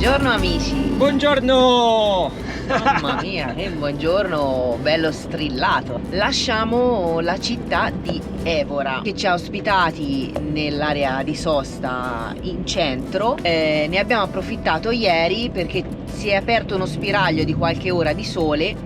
Buongiorno amici. Buongiorno! Mamma mia, che buongiorno bello strillato. Lasciamo la città di Évora che ci ha ospitati nell'area di sosta in centro. Ne abbiamo approfittato ieri perché si è aperto uno spiraglio di qualche ora di sole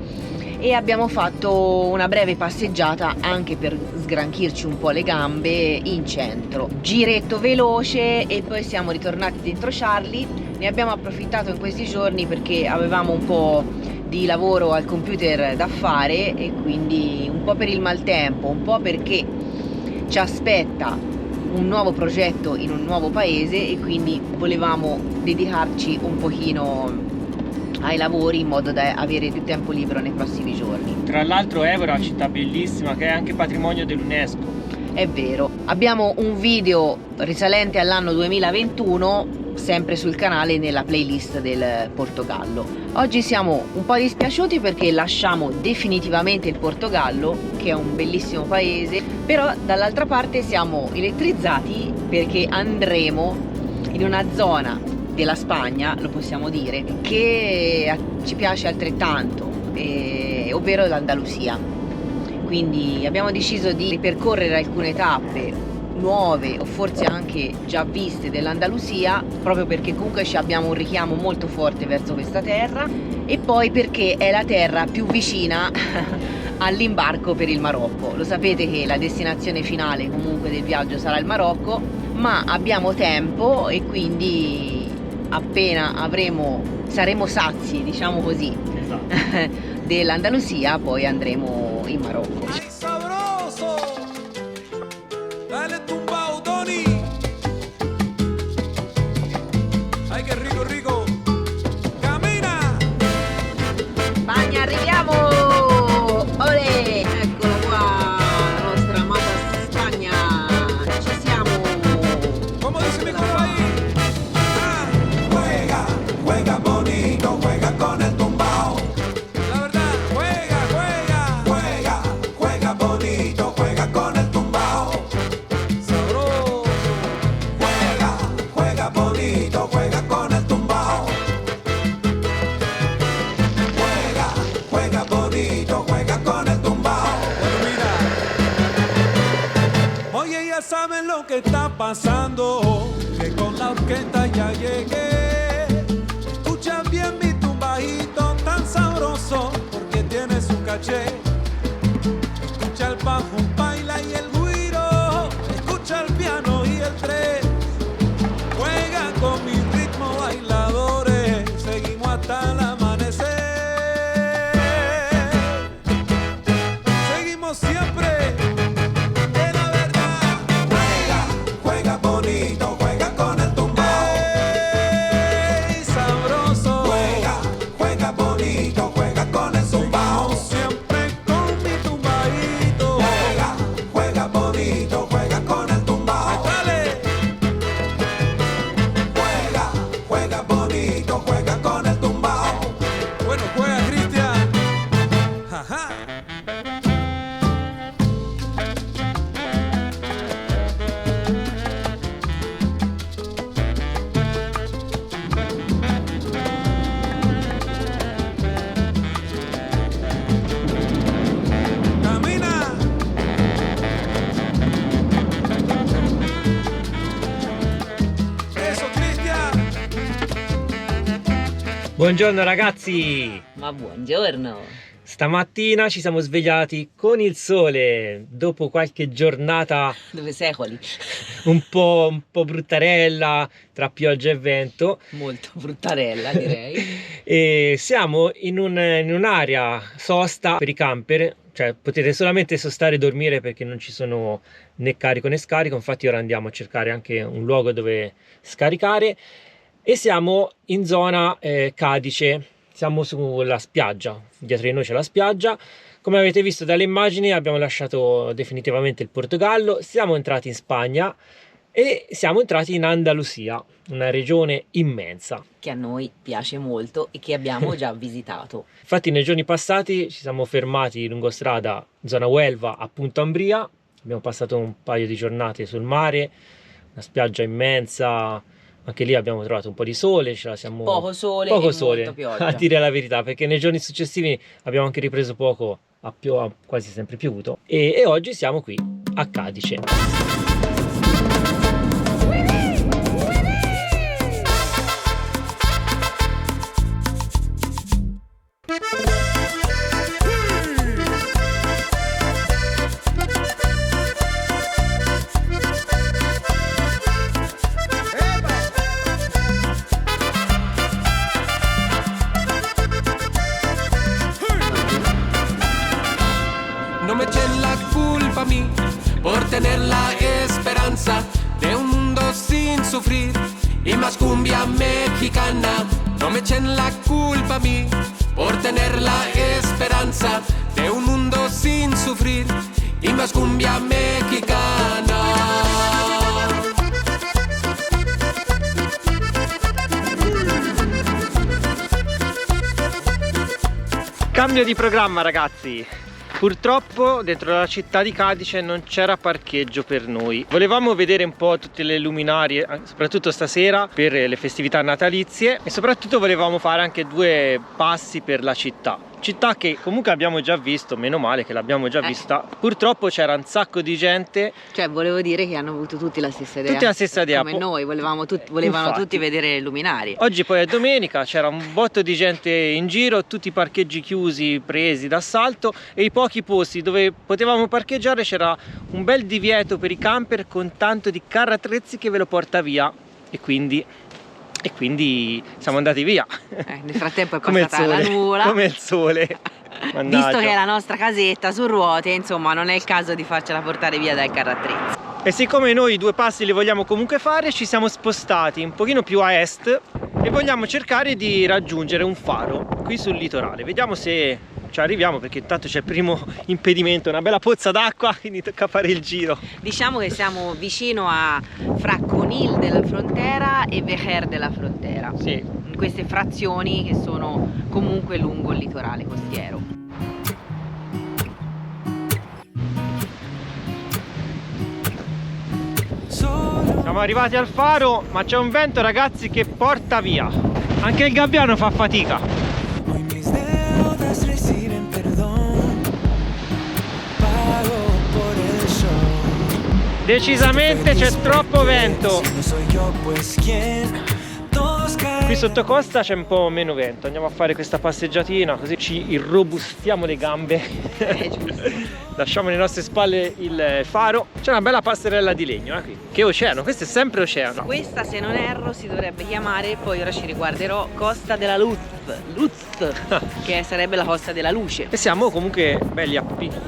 e abbiamo fatto una breve passeggiata anche per sgranchirci un po' le gambe in centro. Giretto veloce e poi siamo ritornati dentro Charlie. Ne abbiamo approfittato in questi giorni perché avevamo un po' di lavoro al computer da fare e quindi un po' per il maltempo, un po' perché ci aspetta un nuovo progetto in un nuovo paese e quindi volevamo dedicarci un pochino ai lavori in modo da avere più tempo libero nei prossimi giorni. Tra l'altro Évora è una città bellissima che è anche patrimonio dell'UNESCO. È vero, abbiamo un video risalente all'anno 2021 sempre sul canale nella playlist del Portogallo. Oggi siamo un po' dispiaciuti perché lasciamo definitivamente il Portogallo, che è un bellissimo paese, però dall'altra parte siamo elettrizzati perché andremo in una zona della Spagna, lo possiamo dire, che ci piace altrettanto, ovvero l'Andalusia. Quindi abbiamo deciso di ripercorrere alcune tappe nuove o forse anche già viste dell'Andalusia, proprio perché comunque abbiamo un richiamo molto forte verso questa terra e poi perché è la terra più vicina all'imbarco per il Marocco. Lo sapete che la destinazione finale comunque del viaggio sarà il Marocco, ma abbiamo tempo e quindi appena saremo sazi, diciamo così, esatto, dell'Andalusia, poi andremo in Marocco. Ay, sabroso. Dale tumbao, Tony. Ay, qué rico, rico. Camina. Spagna, arriviamo! Olè! Eccola qua, la nostra amata Spagna. Ci siamo! Como dice mi compañero. Juega, juega bonito, juega con el tumbao. La verdad, juega, juega. Juega, juega bonito, juega con el tumbao. Sabroso. Juega, juega bonito, juega con el tumbao. Juega, juega bonito, juega con el tumbao. Bueno, mira. Oye, ya saben lo que está pasando, que con la orquesta ya llegué. Escucha bien mi tumbadito tan sabroso, porque tiene su caché. Escucha el bajo, baila y el güiro. Escucha el piano y el tres. Juega con mi ritmo bailadores. Seguimos hasta el amanecer. Seguimos siempre. De la verdad. Juega, juega bonito, juega con el tumbao. Ey, sabroso. Juega, juega bonito, juega con el tumbao. Siempre con mi tumbadito. Juega, juega bonito, juega con el tumbao. Dale. Juega, juega bonito, juega con el tumbao. Bueno, juega Cristian. Ajá. Camina. Eso, Cristian. Buongiorno ragazzi! Ma buongiorno! Stamattina ci siamo svegliati con il sole dopo qualche giornata 2 secoli, un po' bruttarella tra pioggia e vento molto bruttarella direi. e siamo in un'area sosta per i camper, cioè potete solamente sostare e dormire perché non ci sono né carico né scarico. Infatti ora andiamo a cercare anche un luogo dove scaricare e siamo in zona Cadice. Siamo sulla spiaggia, dietro di noi c'è la spiaggia. Come avete visto dalle immagini abbiamo lasciato definitivamente il Portogallo, siamo entrati in Spagna e siamo entrati in Andalusia, una regione immensa. Che a noi piace molto e che abbiamo già visitato. Infatti nei giorni passati ci siamo fermati lungo strada, zona Huelva a Punta Umbria, abbiamo passato un paio di giornate sul mare, una spiaggia immensa, anche lì abbiamo trovato un po' di sole, ce la siamo... Poco sole poco e sole, molta pioggia. a dire la verità, perché nei giorni successivi abbiamo anche ripreso poco, ha quasi sempre piovuto, e oggi siamo qui a Cadice. No me echen la culpa a mí por tener la esperanza de un mundo sin sufrir y más cumbia mexicana. No me echen la culpa a mí por tener la esperanza de un mundo sin sufrir y más cumbia mexicana. Cambio di programma, ragazzi. Purtroppo dentro la città di Cadice non c'era parcheggio per noi. Volevamo vedere un po' tutte le luminarie, soprattutto stasera per le festività natalizie, e soprattutto volevamo fare anche 2 passi per la città che comunque abbiamo già visto, meno male che l'abbiamo già vista. Purtroppo c'era un sacco di gente. Cioè, volevo dire che hanno avuto tutti la stessa idea. Tutti la stessa idea. Come noi, volevano tutti vedere le luminarie. Oggi poi è domenica, c'era un botto di gente in giro, tutti i parcheggi chiusi, presi d'assalto, e i pochi posti dove potevamo parcheggiare c'era un bel divieto per i camper con tanto di carro attrezzi che ve lo porta via, e quindi siamo andati via. Nel frattempo è Come il passata la sole, nuvola. come il sole. Mannaggia. Visto che è la nostra casetta su ruote, insomma, non è il caso di farcela portare via dal carro attrezzi. E siccome noi 2 passi li vogliamo comunque fare, ci siamo spostati un pochino più a est e vogliamo cercare di raggiungere un faro qui sul litorale. Vediamo se ci arriviamo, perché intanto c'è il primo impedimento, una bella pozza d'acqua, quindi tocca fare il giro. Diciamo che siamo vicino a fra Conil della Frontera e Vejer della Frontera. Sì. In queste frazioni che sono comunque lungo il litorale costiero. Siamo arrivati al faro, ma c'è un vento, ragazzi, che porta via. Anche il gabbiano fa fatica. Hoy mis deudas reciben perdón. Pago por el show. Decisamente c'è troppo vento. Si no soy yo, pues quién. Todos caen. Qui sotto costa c'è un po' meno vento. Andiamo a fare questa passeggiatina, così ci irrobustiamo le gambe. Giusto. Lasciamo alle nostre spalle il faro. C'è una bella passerella di legno, qui. Che oceano, questo è sempre oceano. Questa, se non erro, si dovrebbe chiamare, poi ora ci riguarderò, Costa della Luz, che sarebbe la costa della luce. E siamo comunque belli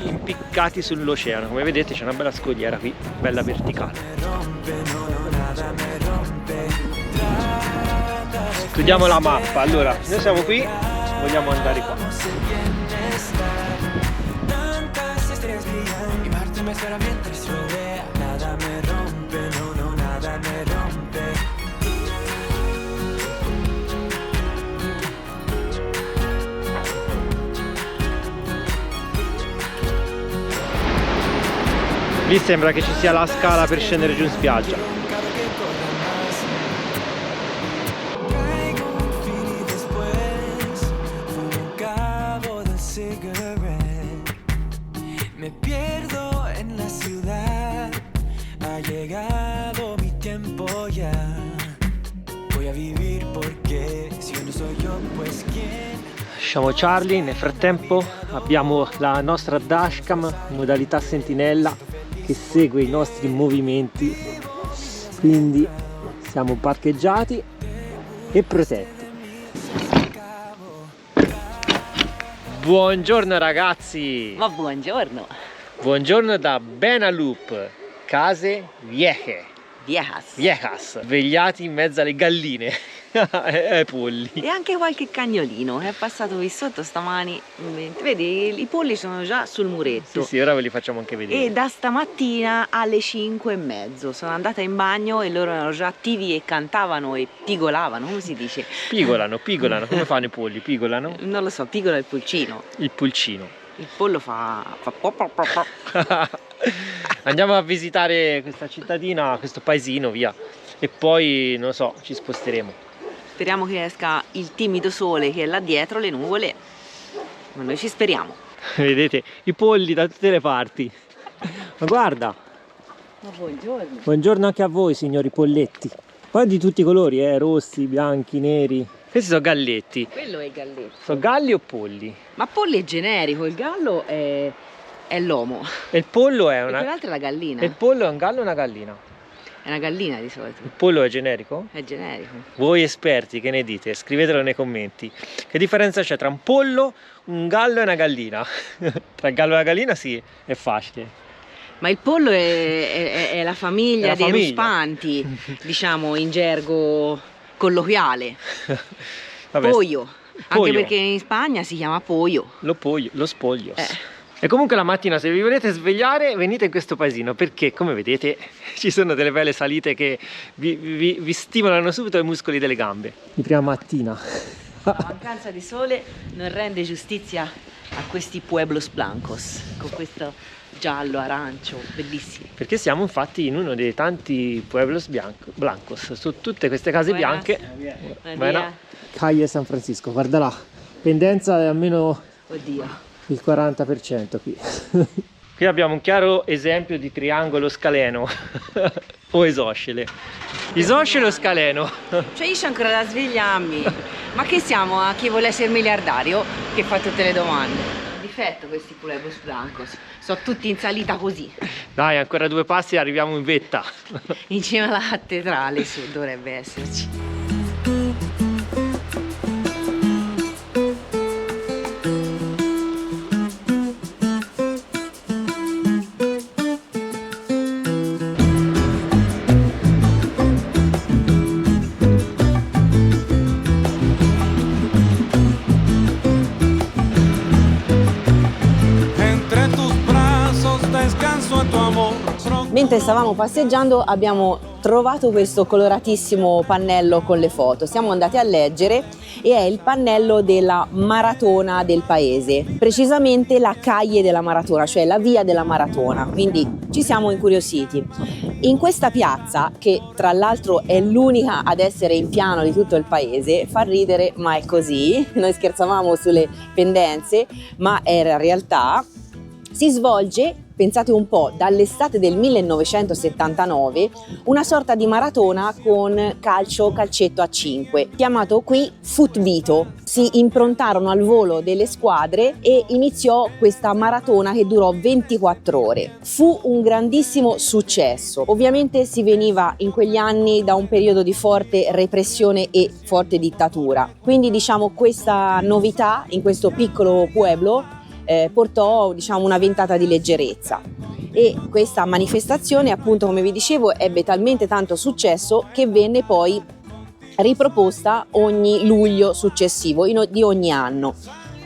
impiccati sull'oceano. Come vedete c'è una bella scogliera qui, bella verticale. Studiamo la mappa. Allora, noi siamo qui, vogliamo andare qua. Y Marte me espera mientras rodea. Nada me rompe, no, no, nada me rompe. Lì sembra che ci sia la scala per scendere giù in spiaggia. Cada que corra más. Traigo un fili después. Fumo un cabo del cigarette. Me pierdo en la ciudad. Ha llegado mi tiempo ya. Voy a vivir porque si no soy yo, pues quién. Lasciamo Charlie, nel frattempo abbiamo la nostra dashcam modalità sentinella che segue i nostri movimenti, quindi siamo parcheggiati e protetti. Buongiorno ragazzi! Ma buongiorno! Buongiorno da Benalup, case vieche. Viejas, svegliati in mezzo alle galline e polli. E anche qualche cagnolino è passato qui sotto stamani. Vedi, i polli sono già sul muretto. Sì, ora ve li facciamo anche vedere. E da stamattina alle 5:30 sono andata in bagno e loro erano già attivi e cantavano e pigolavano, come si dice? Pigolano, come fanno i polli? Pigolano? Non lo so, pigola il pulcino. Il pulcino. Il pollo fa po, po, po, po. Andiamo a visitare questa cittadina, questo paesino, via. e poi non lo so, ci sposteremo. Speriamo che esca il timido sole che è là dietro le nuvole, ma noi ci speriamo. Vedete i polli da tutte le parti. Ma guarda, Ma buongiorno. buongiorno anche a voi signori polletti. Poi di tutti i colori, rossi, bianchi, neri. Questi sono galletti. Quello è il galletto. Sono galli o polli? Ma polli è generico, il gallo è l'uomo. E il pollo è E una... quell'altra è la gallina. E il pollo è un gallo o una gallina? È una gallina di solito. Il pollo è generico? È generico. Voi esperti, che ne dite? Scrivetelo nei commenti. Che differenza c'è tra un pollo, un gallo e una gallina? Tra il gallo e la gallina sì, è facile. Ma il pollo è la famiglia È la dei famiglia. ruspanti, diciamo in gergo colloquiale. Vabbè, Pollo. Anche pollo. perché in Spagna si chiama pollo. Lo spoglios. E comunque la mattina, se vi volete svegliare, venite in questo paesino, perché come vedete ci sono delle belle salite che vi stimolano subito i muscoli delle gambe. Di prima mattina. La mancanza di sole non rende giustizia a questi pueblos blancos, con questo giallo, arancio, bellissimi. Perché siamo infatti in uno dei tanti pueblos blancos, su tutte queste case Buenas. bianche. Buenas. Calle San Francisco, guarda là, pendenza è almeno Oddio. il 40% qui. Qui abbiamo un chiaro esempio di triangolo scaleno o isoscele. Isoscele o scaleno? Cioè io c'ho ancora da svegliarmi. Ma che siamo a chi vuole essere miliardario che fa tutte le domande? Difetto questi pueblos blancos. Sono tutti in salita così. Dai, ancora 2 passi e arriviamo in vetta. In cima alla cattedrale su dovrebbe esserci. Entre tus brazos descanso en tu amor. Mentre stavamo passeggiando abbiamo trovato questo coloratissimo pannello con le foto. Siamo andati a leggere e è il pannello della maratona del paese, precisamente la calle della maratona, cioè la via della maratona, quindi ci siamo incuriositi. In questa piazza, che tra l'altro è l'unica ad essere in piano di tutto il paese, fa ridere ma è così, noi scherzavamo sulle pendenze ma era realtà, si svolge, pensate un po', dall'estate del 1979 una sorta di maratona con calcetto a 5, chiamato qui Futbito. Si improntarono al volo delle squadre e iniziò questa maratona che durò 24 ore. Fu un grandissimo successo. Ovviamente si veniva in quegli anni da un periodo di forte repressione e forte dittatura. Quindi diciamo questa novità in questo piccolo pueblo portò una ventata di leggerezza e questa manifestazione, appunto come vi dicevo, ebbe talmente tanto successo che venne poi riproposta ogni luglio successivo di ogni anno,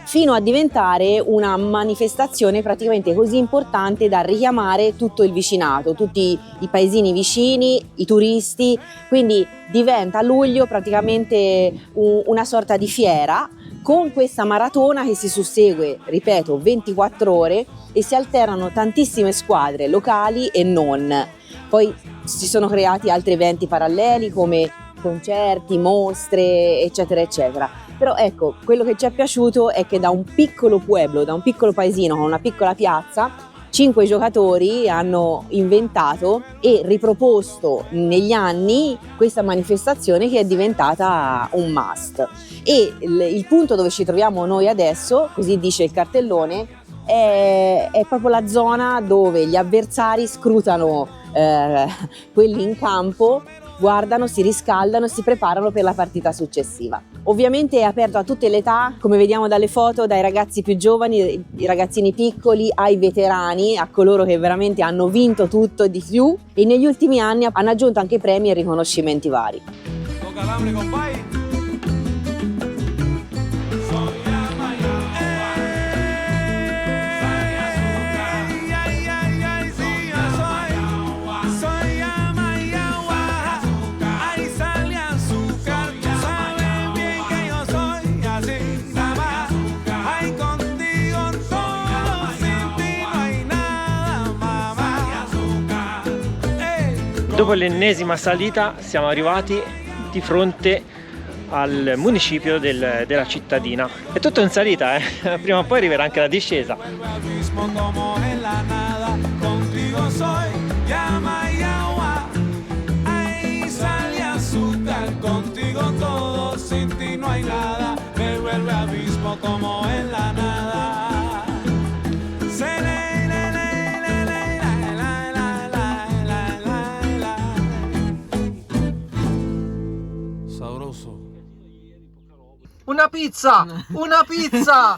fino a diventare una manifestazione praticamente così importante da richiamare tutto il vicinato, tutti i paesini vicini, i turisti, quindi diventa a luglio praticamente una sorta di fiera con questa maratona che si sussegue, ripeto, 24 ore e si alternano tantissime squadre locali e non. Poi si sono creati altri eventi paralleli come concerti, mostre, eccetera, eccetera. Però ecco, quello che ci è piaciuto è che da un piccolo pueblo, da un piccolo paesino con una piccola piazza, 5 giocatori hanno inventato e riproposto negli anni questa manifestazione che è diventata un must. E il punto dove ci troviamo noi adesso, così dice il cartellone, è proprio la zona dove gli avversari scrutano quelli in campo, guardano, si riscaldano e si preparano per la partita successiva. Ovviamente è aperto a tutte le età, come vediamo dalle foto, dai ragazzi più giovani, i ragazzini piccoli, ai veterani, a coloro che veramente hanno vinto tutto e di più e negli ultimi anni hanno aggiunto anche premi e riconoscimenti vari. Dopo l'ennesima salita siamo arrivati di fronte al municipio della cittadina. È tutto in salita, prima o poi arriverà anche la discesa. Una pizza! Una pizza!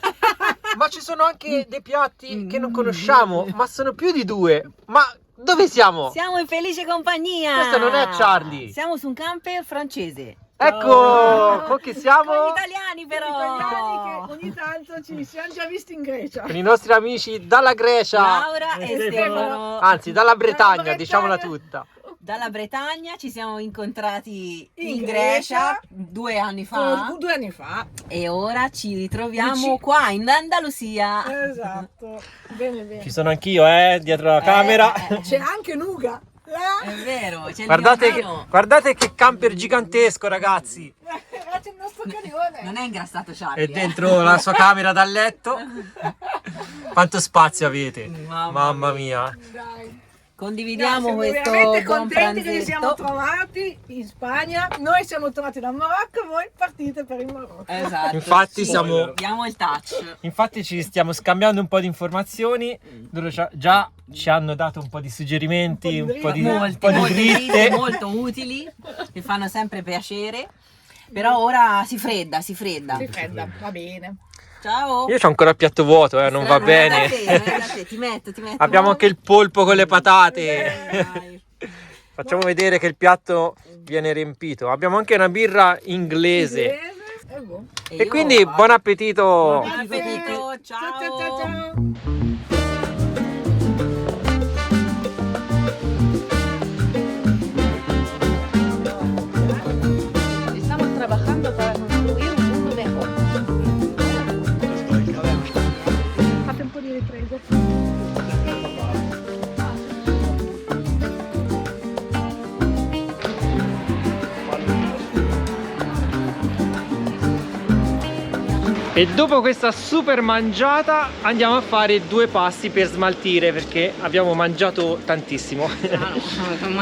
Ma ci sono anche dei piatti che non conosciamo, ma sono più di 2. Ma dove siamo? Siamo in felice compagnia. Questo non è Charlie. Siamo su un camper francese. Ecco, con chi siamo? Con gli italiani però. Gli italiani che ogni tanto ci siamo già visti in Grecia. Con i nostri amici dalla Grecia. Laura e Stefano. Anzi, dalla Bretagna, diciamola tutta. Dalla Bretagna ci siamo incontrati in Grecia 2 anni fa. 2 anni fa. E ora ci ritroviamo qua in Andalusia. Esatto. Bene, bene. Ci sono anch'io, dietro la camera. C'è anche Nuga. È vero, c'è Guardate che camper gigantesco, ragazzi. C'è il nostro canione. Non è ingrassato Charlie. È dentro la sua camera da letto. Quanto spazio avete? Mamma mia. Dai. Condividiamo Siamo questo veramente buon contenti che ci siamo pranzetto. trovati in Spagna. Noi siamo tornati dal Marocco, voi partite per il Marocco. Esatto. Infatti siamo... Diamo il touch. Infatti ci stiamo scambiando un po' di informazioni. Loro già ci hanno dato un po' di suggerimenti, un po' di Molte dritte dritte. molto utili, che fanno sempre piacere. Però ora si fredda. Si fredda, va bene. Ciao. Io c'ho ancora il piatto vuoto, non va bene. Non è da te, ti metto. Abbiamo anche il polpo con le patate. Dai. Facciamo vedere che il piatto viene riempito. Abbiamo anche una birra inglese. È buono. E io- quindi buon appetito. Buon appetito, ciao. Estamos trabajando para construir un mundo mejor. Fate un po' di riprese. E dopo questa super mangiata andiamo a fare 2 passi per smaltire perché abbiamo mangiato tantissimo.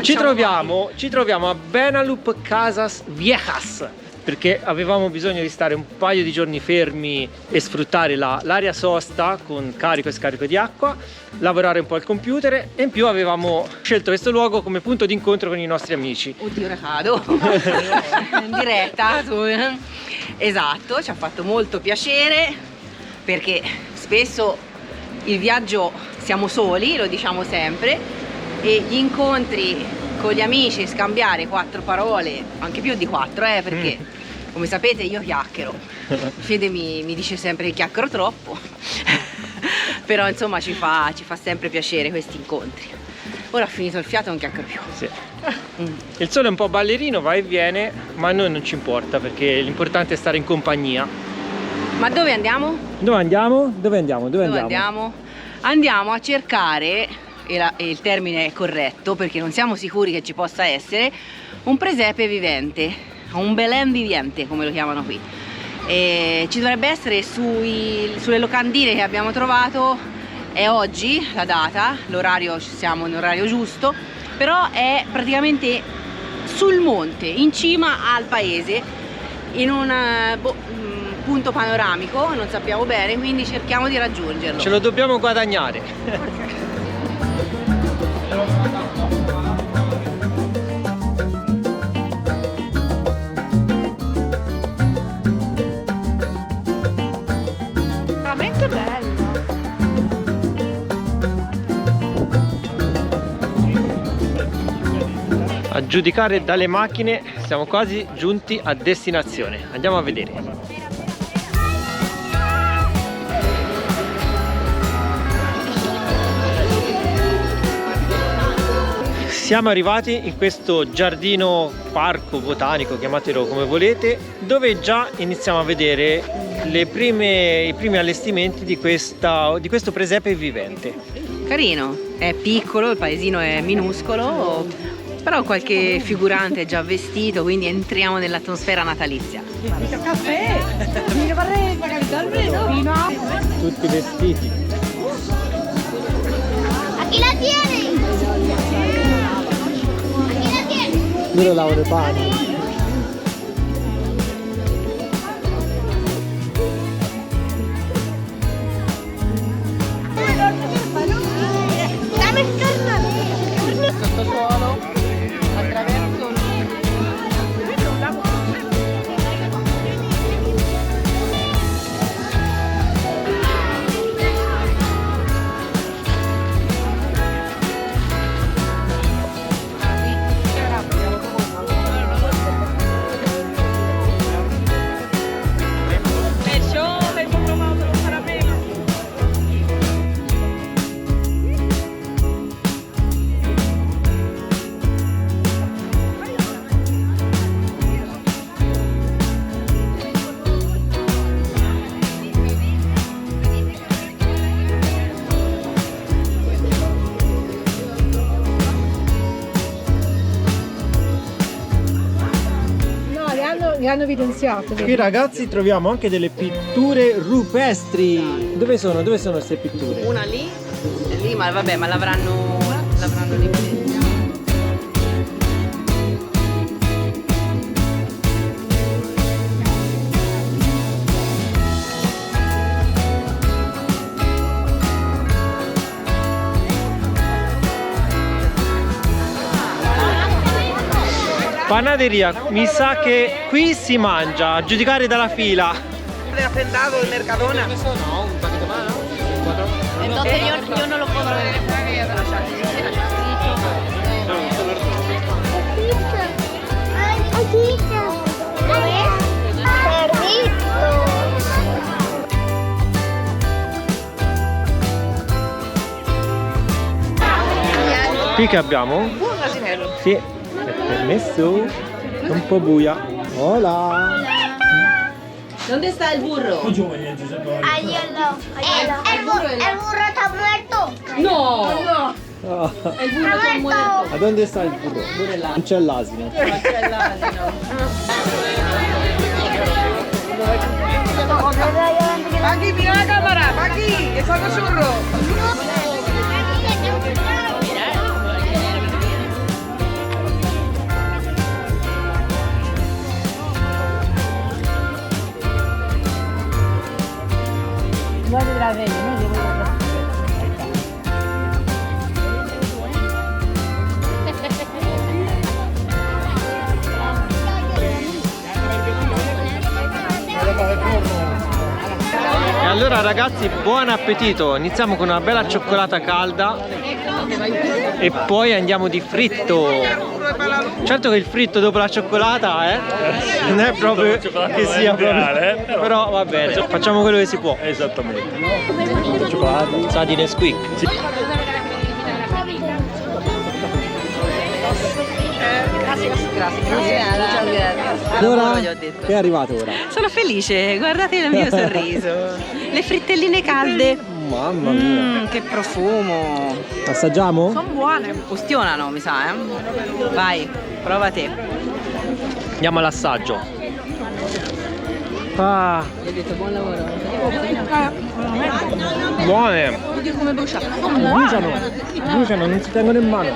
Ci troviamo a Benalup Casas Viejas perché avevamo bisogno di stare un paio di giorni fermi e sfruttare l'area sosta con carico e scarico di acqua, lavorare un po' al computer e in più avevamo scelto questo luogo come punto di incontro con i nostri amici. Oddio, Riccardo. In diretta. Esatto, ci ha fatto molto piacere perché spesso il viaggio siamo soli, lo diciamo sempre, e gli incontri con gli amici, scambiare 4 parole, anche più di 4, perché come sapete io chiacchiero. Fede mi dice sempre che chiacchiero troppo, però insomma ci fa sempre piacere questi incontri. Ora ho finito il fiato, non chiacchiero più. Sì. Il sole è un po' ballerino, va e viene, ma a noi non ci importa perché l'importante è stare in compagnia. Ma dove andiamo? Dove andiamo? Andiamo a cercare, e il termine è corretto perché non siamo sicuri che ci possa essere, un presepe vivente, un Belén viviente come lo chiamano qui. E ci dovrebbe essere sulle locandine che abbiamo trovato. È oggi la data, l'orario, siamo nell'orario giusto, però è praticamente sul monte, in cima al paese, in un punto panoramico, non sappiamo bene, quindi cerchiamo di raggiungerlo. Ce lo dobbiamo guadagnare. Veramente bello. A giudicare dalle macchine siamo quasi giunti a destinazione. Andiamo a vedere. Siamo arrivati in questo giardino, parco botanico, chiamatelo come volete, dove già iniziamo a vedere i primi allestimenti di questo presepe vivente. Carino, è piccolo, il paesino è minuscolo, Però qualche figurante è già vestito, quindi entriamo nell'atmosfera natalizia. Caffè! Mi vorrei pagare almeno! Tutti vestiti. ¿A quién la tiene? ¿A quién la tiene? Io lo lavoro i pani. Dame il torno! Sottosuolo, attraverso li hanno evidenziato. Qui ragazzi troviamo anche delle pitture rupestri. Dove sono? Dove sono queste pitture? una lì, ma vabbè, ma l'avranno evidenziato. Panaderia, mi sa che qui si mangia, a giudicare dalla fila. Hacendado del Mercadona. Entonces yo no lo puedo ver. Qui che abbiamo? Un asinello. Sì, è permesso. È un po' buia. Hola. ¿Dónde está el burro? Ahí al lado. El burro está muerto. No, Ah, el burro está muerto. ma dove sta il burro? Non c'è l'asino. C'è l'asino. Aquí, mira la cámara. Aquí, que son los churros. E allora ragazzi, buon appetito! Iniziamo con una bella cioccolata calda e poi andiamo di fritto. Certo che il fritto dopo la cioccolata non è proprio che sia proprio, però va bene, facciamo quello che si può. Esattamente. Cioccolata, sa di Nesquik. Allora, che è arrivato ora? Sono felice, guardate il mio sorriso. Le frittelline calde. Mamma mia. Che profumo. Assaggiamo? Sono buone. Ustionano, mi sa, Vai, prova te. Andiamo all'assaggio. Ah, Gli ho detto buon lavoro. buone. Oddio come brucia. Bruciano, non si tengono in mano.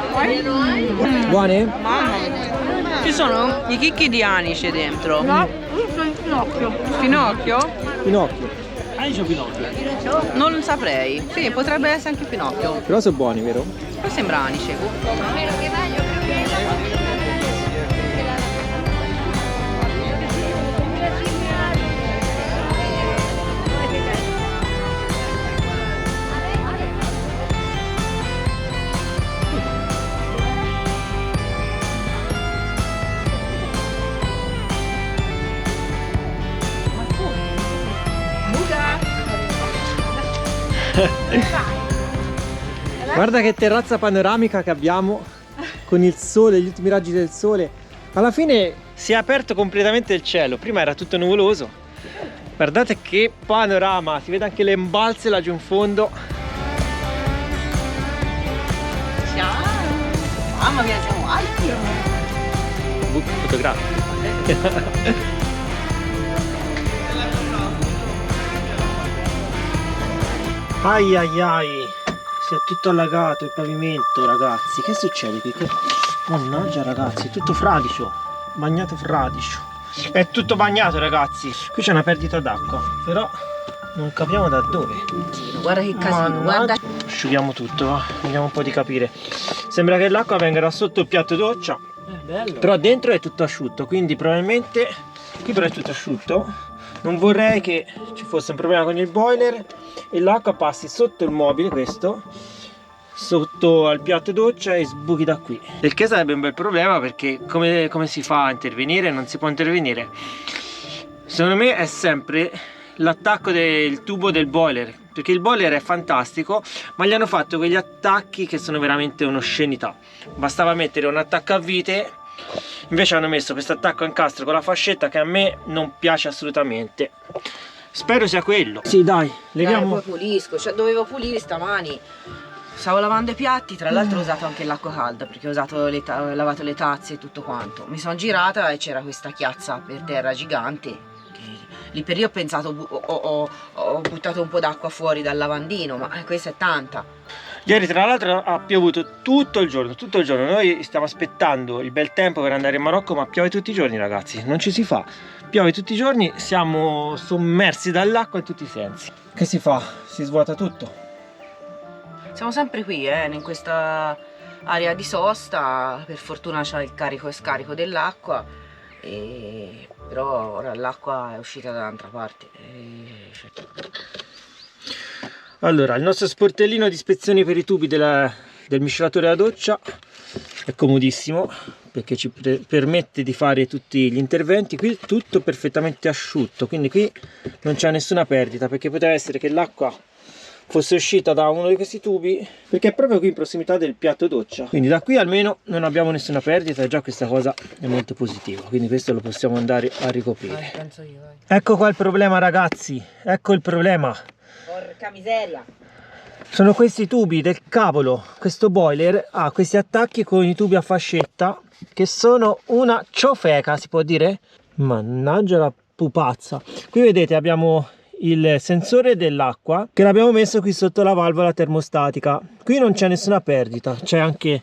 Buone? Mamma mia. Ci sono i chicchi di anice dentro. No, io sono in ginocchio. Pinocchio? Pinocchio. Non saprei. Sì, potrebbe essere anche Pinocchio. Però sono buoni, vero? Poi sembra anice. Guarda che terrazza panoramica che abbiamo con il sole, gli ultimi raggi del sole. Alla fine si è aperto completamente il cielo, prima era tutto nuvoloso. Guardate che panorama, si vede anche le imbalze laggiù in fondo. Mamma mia, siamo alti. Fotografico. Ai ai ai, si è tutto allagato il pavimento, ragazzi. Che succede qui? Mannaggia, ragazzi, è tutto fradicio, bagnato fradicio. È tutto bagnato, ragazzi. Qui c'è una perdita d'acqua, però non capiamo da dove. Guarda che casino, guarda. Asciughiamo tutto, va. Vediamo un po' di capire. Sembra che l'acqua venga da sotto il piatto doccia, Bello. però dentro è tutto asciutto, quindi probabilmente qui però è tutto asciutto. Non vorrei che ci fosse un problema con il boiler e l'acqua passi sotto il mobile, questo, sotto al piatto doccia e sbuchi da qui. Il che sarebbe un bel problema, perché come si fa a intervenire? Non si può intervenire. Secondo me è sempre l'attacco del tubo del boiler, perché il boiler è fantastico, ma gli hanno fatto quegli attacchi che sono veramente un'oscenità. Bastava mettere un attacco a vite, invece hanno messo questo attacco a incastro con la fascetta che a me non piace assolutamente. Spero sia quello. Sì, dai, leviamo. Poi pulisco, cioè dovevo pulire stamani. Stavo lavando i piatti, tra l'altro ho usato anche l'acqua calda perché ho lavato le tazze e tutto quanto. Mi sono girata e c'era questa chiazza per terra gigante. Lì per lì ho pensato, ho buttato un po' d'acqua fuori dal lavandino, ma questa è tanta. Ieri tra l'altro ha piovuto tutto il giorno, Noi stiamo aspettando il bel tempo per andare in Marocco, ma piove tutti i giorni, ragazzi, non ci si fa. Piove tutti i giorni, siamo sommersi dall'acqua in tutti i sensi. Che si fa? Si svuota tutto. Siamo sempre qui, in questa area di sosta. Per fortuna c'è il carico e scarico dell'acqua, però ora l'acqua è uscita da un'altra parte. Allora, il nostro sportellino di ispezioni per i tubi del miscelatore da doccia è comodissimo, perché ci permette di fare tutti gli interventi. Qui tutto perfettamente asciutto, quindi qui non c'è nessuna perdita, perché poteva essere che l'acqua fosse uscita da uno di questi tubi, perché è proprio qui in prossimità del piatto doccia, quindi da qui almeno non abbiamo nessuna perdita, e già questa cosa è molto positiva, quindi questo lo possiamo andare a ricoprire. Penso io, dai. Ecco qua il problema, ragazzi, ecco il problema. Porca miseria. Sono questi tubi del cavolo. Questo boiler ha questi attacchi con i tubi a fascetta che sono una ciofeca, si può dire? Mannaggia la pupazza. Qui vedete abbiamo il sensore dell'acqua che l'abbiamo messo qui sotto la valvola termostatica. Qui non c'è nessuna perdita, c'è anche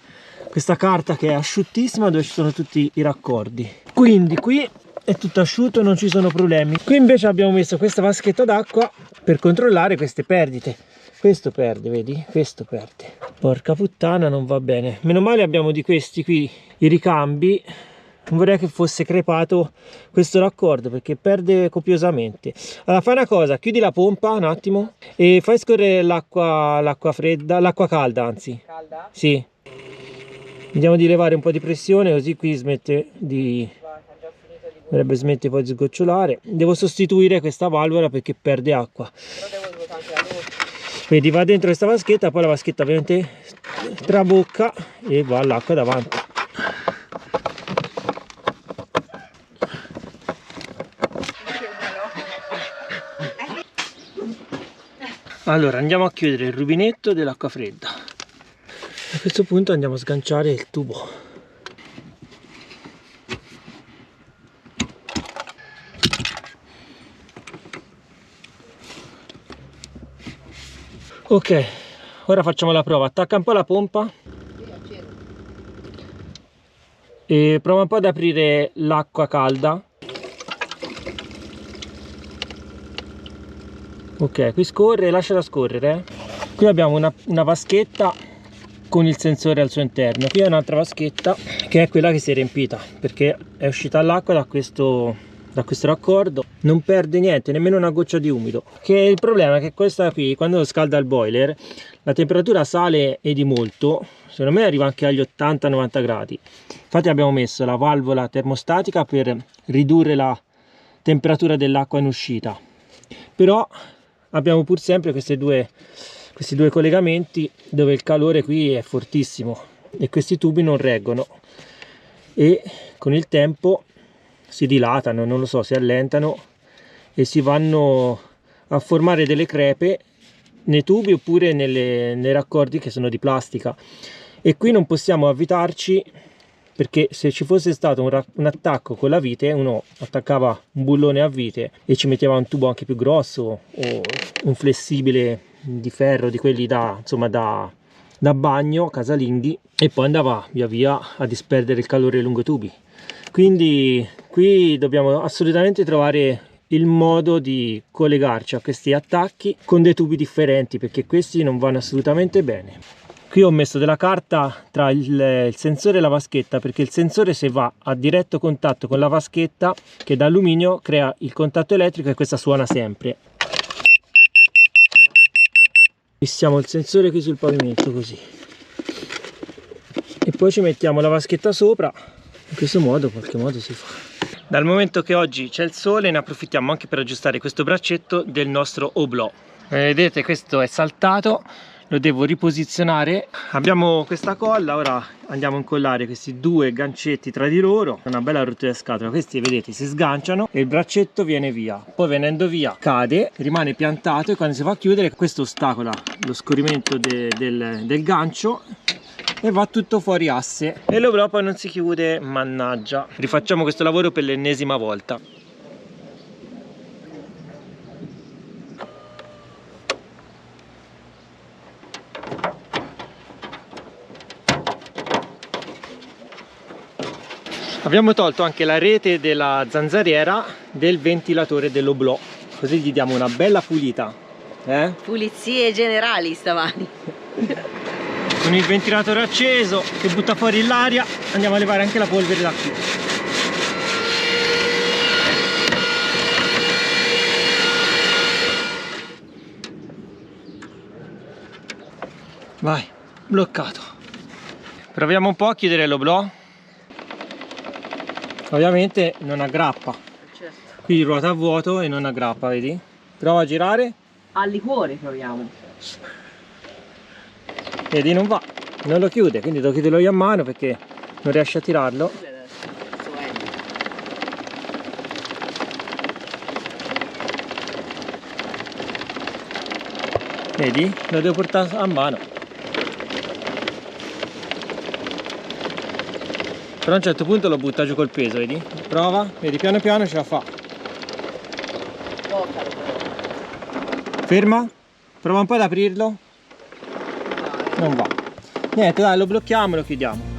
questa carta che è asciuttissima dove ci sono tutti i raccordi, quindi qui è tutto asciutto, non ci sono problemi. Qui invece abbiamo messo questa vaschetta d'acqua per controllare queste perdite. Questo perde, vedi? Questo perde. Porca puttana, non va bene. Meno male abbiamo di questi qui i ricambi. Non vorrei che fosse crepato questo raccordo, perché perde copiosamente. Allora fai una cosa, chiudi la pompa un attimo e fai scorrere l'acqua fredda, l'acqua calda anzi. Calda? Sì. Vediamo di levare un po' di pressione, così qui smette di... dovrebbe smettere poi di sgocciolare. Devo sostituire questa valvola perché perde acqua. Però devo svuotare anche la doccia. Vedi, va dentro questa vaschetta, poi la vaschetta ovviamente trabocca e va all'acqua davanti. Allora andiamo a chiudere il rubinetto dell'acqua fredda. A questo punto andiamo a sganciare il tubo. Ok, ora facciamo la prova. Attacca un po' la pompa e prova un po' ad aprire l'acqua calda. Ok, qui scorre, lasciala scorrere. Qui abbiamo una vaschetta con il sensore al suo interno. Qui è un'altra vaschetta che è quella che si è riempita, perché è uscita l'acqua da questo raccordo. Non perde niente, nemmeno una goccia di umido. Che il problema è che questa qui, quando scalda il boiler, la temperatura sale e di molto. Secondo me arriva anche agli 80-90 gradi. Infatti abbiamo messo la valvola termostatica per ridurre la temperatura dell'acqua in uscita. Però abbiamo pur sempre questi due collegamenti dove il calore qui è fortissimo e questi tubi non reggono e con il tempo si dilatano, non lo so, si allentano e si vanno a formare delle crepe nei tubi oppure nei raccordi che sono di plastica, e qui non possiamo avvitarci perché se ci fosse stato un attacco con la vite, uno attaccava un bullone a vite e ci metteva un tubo anche più grosso o un flessibile di ferro, di quelli da, insomma, da bagno, casalinghi, e poi andava via via a disperdere il calore lungo i tubi. Quindi qui dobbiamo assolutamente trovare il modo di collegarci a questi attacchi con dei tubi differenti, perché questi non vanno assolutamente bene. Qui ho messo della carta tra il sensore e la vaschetta, perché il sensore, se va a diretto contatto con la vaschetta, che è d'alluminio, crea il contatto elettrico e questa suona sempre. Fissiamo il sensore qui sul pavimento così e poi ci mettiamo la vaschetta sopra. In questo modo, in qualche modo si fa. Dal momento che oggi c'è il sole, ne approfittiamo anche per aggiustare questo braccetto del nostro oblò. Vedete, questo è saltato, lo devo riposizionare. Abbiamo questa colla, ora andiamo a incollare questi due gancetti tra di loro, una bella rottura di scatola. Questi, vedete, si sganciano e il braccetto viene via, poi venendo via cade, rimane piantato, e quando si va a chiudere questo ostacola lo scorrimento del gancio e va tutto fuori asse e l'oblò poi non si chiude. Mannaggia, rifacciamo questo lavoro per l'ennesima volta. Abbiamo tolto anche la rete della zanzariera del ventilatore dell'oblò, così gli diamo una bella pulita. Pulizie generali stamani. Con il ventilatore acceso che butta fuori l'aria, andiamo a levare anche la polvere da qui. Vai, bloccato. Proviamo un po' a chiudere l'oblò. Ovviamente non aggrappa. Certo. Qui ruota a vuoto e non aggrappa, vedi? Prova a girare. Al liquore proviamo. Vedi, non va, non lo chiude, quindi devo chiuderlo io a mano perché non riesce a tirarlo. Vedi? Lo devo portare a mano. Però a un certo punto lo butta giù col peso, vedi? Prova, vedi, piano piano ce la fa. Ferma, prova un po' ad aprirlo. Non va. Niente, dai, lo blocchiamo e lo chiudiamo.